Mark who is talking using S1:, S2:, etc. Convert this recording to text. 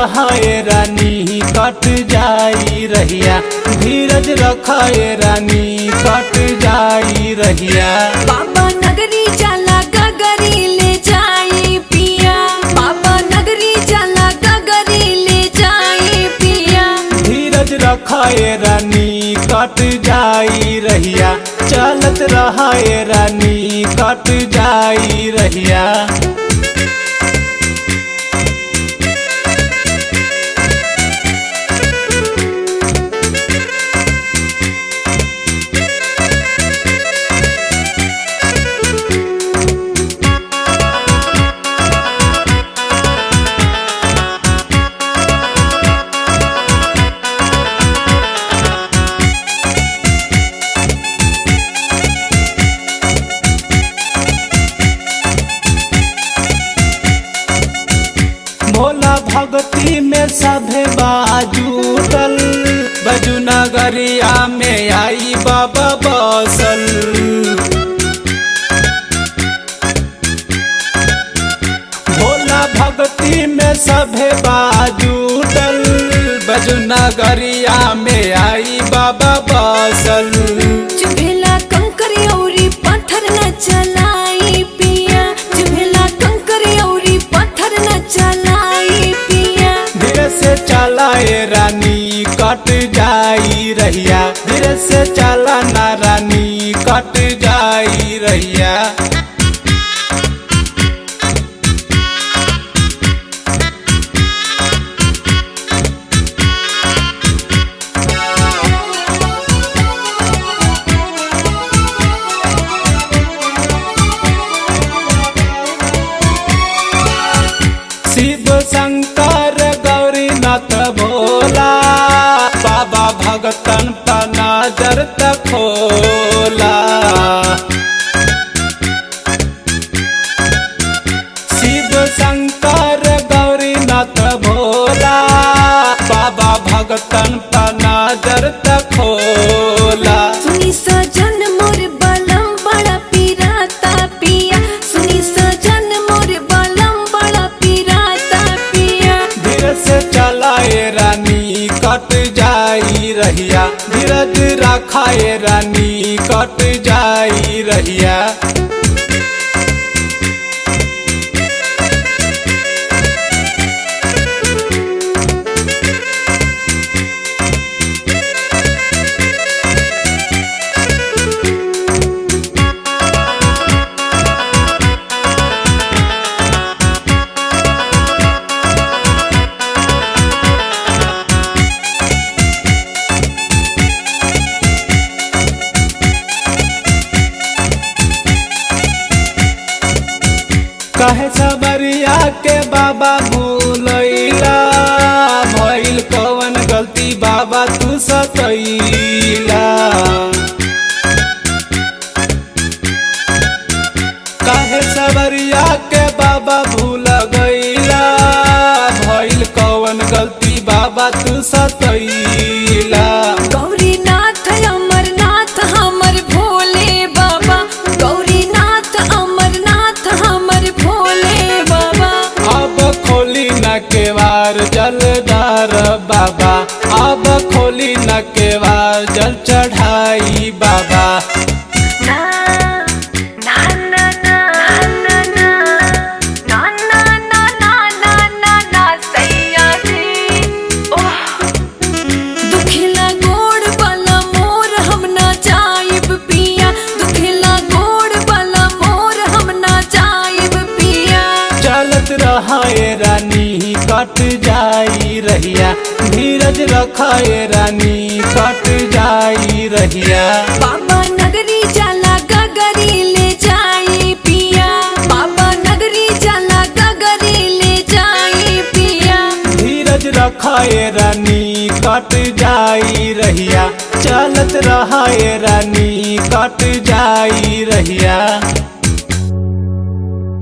S1: रहाए रानी कट जाई रहिया, धीरज रखाए रानी कट जाई रहिया।
S2: बाबा नगरी जाला गगरी ले जाई पिया, बाबा नगरी जाला गगरी ले जाई पिया।
S1: धीरज रखाए रानी कट जाई रहिया, चलत रहाए रानी कट जाई रहिया। भोला भक्ति में सभे बाजूटल, बजू नगरिया में आई बाबा बसल। भोला भक्ति में सभे बाजूटल, बजू नगरिया में आई बाबा बसल।
S2: चुभेला कंकर औरी पत्थर न चलाई पिया, चुभेला कंकर औरी पत्थर न चलाई पिया।
S1: धीरे से चलाए रानी कट जाई रहिया, धीरे से चला ना रानी कट जाई रहिया। शिव शंकर गौरीनाथ भोला, बाबा भगतन पर नजर तक खोला। शिव शंकर गौरीनाथ भोला, बाबा भगतन पर नजर तक खोला।
S2: सुनी सजन मोर बलम बड़ा पीराता पिया, सुनी सजन मोर बलम बड़ा पीराता पिया।
S1: धीरे से चलाए रानी कट जाई रहिया, धीरज रखाए रानी कट जाई रहिया। कहे सबरिया के बाबा भूलैला, भइल कवन गलती बाबा तू सतैला। कहे सबरिया के बाबा भूल गईला, भइल कवन गलती बाबा तू सतैला।
S2: गौरीनाथ अमरनाथ हमर भोले बाबा, गौरीनाथ अमरनाथ हमर भोले बाबा।
S1: अब खोली न केवार जलदार बाबा, अब खोली न केवार जल चढ़ाई बाबा।
S2: ना ना ना ना ना ना ना ना ना ना ना ना ना सैया जी। दुखिला गोड़ वाला मोर हम ना जाइब पिया, दुखिला गोड़ वाला मोर हम ना जाइब पिया।
S1: चलत रहाए रानी कट जाई रहिया, धीरज रखाए रानी कट जाई रहिया।
S2: बाबा नगरी जाला गगरी ले जाई पिया, बाबा नगरी जाला गगरी ले जाई पिया।
S1: धीरज रखाए रानी कट जाई रहिया, चलत रहाए रानी कट जाई रहिया।